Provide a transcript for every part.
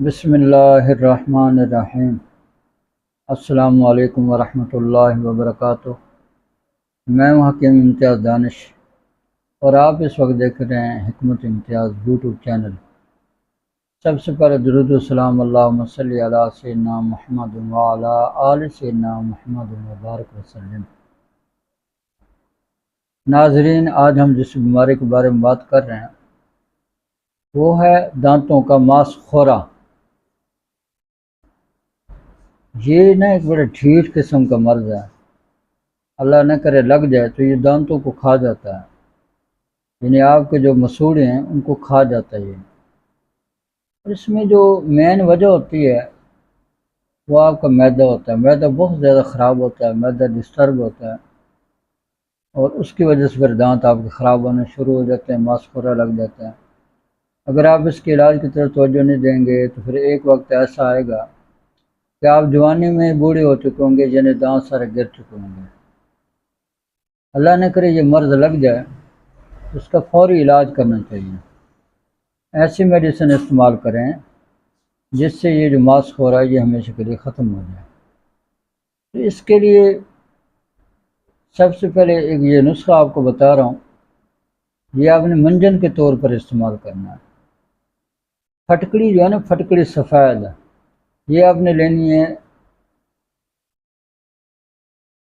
بسم اللہ الرحمن الرحیم۔ السلام علیکم ورحمۃ اللہ وبرکاتہ۔ میں ہوں حکیم امتیاز دانش اور آپ اس وقت دیکھ رہے ہیں حکمت امتیاز یوٹیوب چینل۔ سب سے پہلے درود و سلام اللہم صلی علی سیدنا محمد وعلی آل سیدنا محمد وبارک وسلم۔ ناظرین، آج ہم جس بیماری کے بارے میں بات کر رہے ہیں وہ ہے دانتوں کا ماس خورا۔ یہ نہ ایک بڑے ڈھیٹ قسم کا مرض ہے، اللہ نہ کرے لگ جائے تو یہ دانتوں کو کھا جاتا ہے، یعنی آپ کے جو مسوڑے ہیں ان کو کھا جاتا ہے یہ۔ اور اس میں جو مین وجہ ہوتی ہے وہ آپ کا معدہ ہوتا ہے۔ معدہ بہت زیادہ خراب ہوتا ہے، معدہ ڈسٹرب ہوتا ہے اور اس کی وجہ سے پھر دانت آپ کے خراب ہونے شروع ہو جاتے ہیں، ماس خورا لگ جاتا ہے۔ اگر آپ اس کے علاج کی طرف توجہ نہیں دیں گے تو پھر ایک وقت ایسا آئے گا کہ آپ جوانی میں بوڑھے ہو چکے ہوں گے، یعنی دانت سارے گر چکے ہوں گے۔ اللہ نہ کرے یہ مرض لگ جائے تو اس کا فوری علاج کرنا چاہیے۔ ایسی میڈیسن استعمال کریں جس سے یہ جو ماس خورا ہے یہ ہمیشہ کے لیے ختم ہو جائے۔ تو اس کے لیے سب سے پہلے ایک یہ نسخہ آپ کو بتا رہا ہوں، یہ آپ نے منجن کے طور پر استعمال کرنا ہے۔ پھٹکڑی جو ہے نا، پھٹکڑی سفید، یہ آپ نے لینی ہے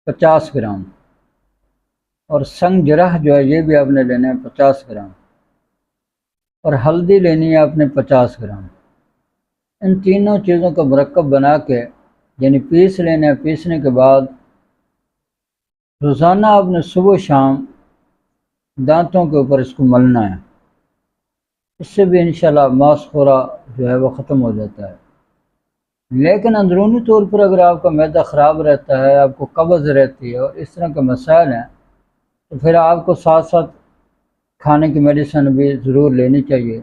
50 گرام، اور سنگ جرح جو ہے یہ بھی آپ نے لینا ہے 50 گرام، اور ہلدی لینی ہے آپ نے 50 گرام۔ ان تینوں چیزوں کا مرکب بنا کے یعنی پیس لینا ہے۔ پیسنے کے بعد روزانہ آپ نے صبح شام دانتوں کے اوپر اس کو ملنا ہے۔ اس سے بھی انشاءاللہ ماس خورا جو ہے وہ ختم ہو جاتا ہے۔ لیکن اندرونی طور پر اگر آپ کا معدہ خراب رہتا ہے، آپ کو قبض رہتی ہے اور اس طرح کے مسائل ہیں تو پھر آپ کو ساتھ ساتھ کھانے کی میڈیسن بھی ضرور لینی چاہیے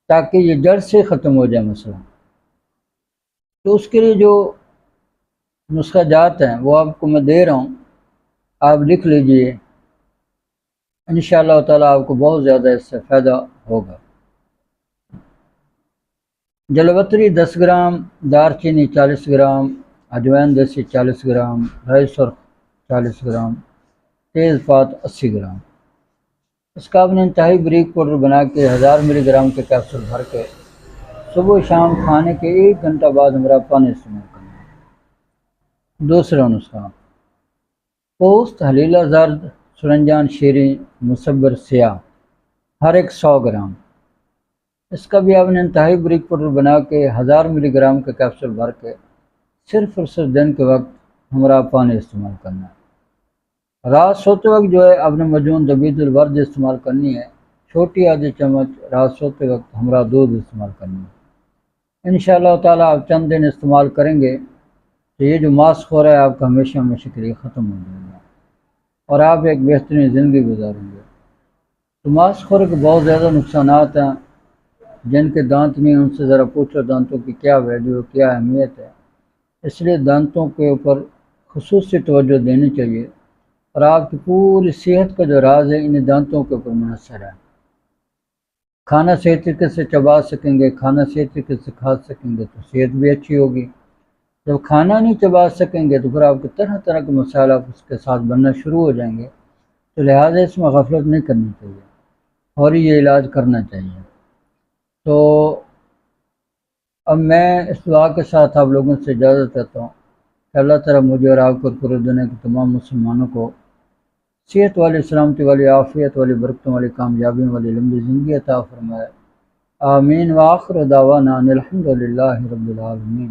تاکہ یہ جڑ سے ختم ہو جائے مسئلہ۔ تو اس کے لیے جو نسخہ جات ہیں وہ آپ کو میں دے رہا ہوں، آپ لکھ لیجئے، انشاءاللہ تعالیٰ آپ کو بہت زیادہ اس سے فائدہ ہوگا۔ جلوتری 10 گرام، دار چینی 40 گرام، اجوین دیسی 40 گرام، رائی سرخ 40 گرام، تیز پات 80 گرام۔ اس کا آپ نے انتہائی بریک پاؤڈر بنا کے 1000 ملی گرام کے کیپسول بھر کے صبح شام کھانے کے 1 گھنٹہ بعد ہمارا پانی استعمال کرنا ہے۔ دوسرا نسخہ، پوست حلیلہ زرد، سرنجان شیریں، مصبر سیاہ، ہر ایک 100 گرام۔ اس کا بھی آپ نے انتہائی بریک پاؤڈر بنا کے 1000 ملی گرام کے کیپسول بھر کے صرف اور صرف دن کے وقت ہمارا پانی استعمال کرنا ہے۔ رات سوتے وقت جو ہے آپ نے مجون دبید الورد استعمال کرنی ہے، چھوٹی آدھی چمچ رات سوتے وقت ہمارا دودھ استعمال کرنی ہے۔ انشاءاللہ تعالیٰ آپ چند دن استعمال کریں گے تو یہ جو ماس خورا ہے آپ کا ہمیشہ ہمیشہ کے لیے ختم ہو جائے گا اور آپ ایک بہترین زندگی گزاریں گے۔ تو ماس خورے کے بہت زیادہ نقصانات ہیں، جن کے دانت نہیں ان سے ذرا پوچھو دانتوں کی کیا ویلیو، کیا اہمیت ہے۔ اس لیے دانتوں کے اوپر خصوصی توجہ دینی چاہیے، اور آپ کی پوری صحت کا جو راز ہے انہیں دانتوں کے اوپر منحصر ہے۔ کھانا صحیح طریقے سے چبا سکیں گے، کھانا صحیح طریقے سے کھا سکیں گے تو صحت بھی اچھی ہوگی۔ جب کھانا نہیں چبا سکیں گے تو پھر آپ کے طرح طرح کے مسائل آپ اس کے ساتھ بننا شروع ہو جائیں گے۔ تو لہٰذا اس میں غفلت نہیں کرنی چاہیے اور یہ علاج کرنا چاہیے۔ تو اب میں اس دعا کے ساتھ آپ لوگوں سے اجازت لیتا ہوں کہ اللہ تعالیٰ مجھے اور آپ کو پورے دنیا کے تمام مسلمانوں کو صحت والی، سلامتی والی، عافیت والی، برکتوں والی، کامیابیوں والی لمبی زندگی عطا فرمائے۔ آمین۔ وآخر دعوانا ان الحمد للہ رب العالمین۔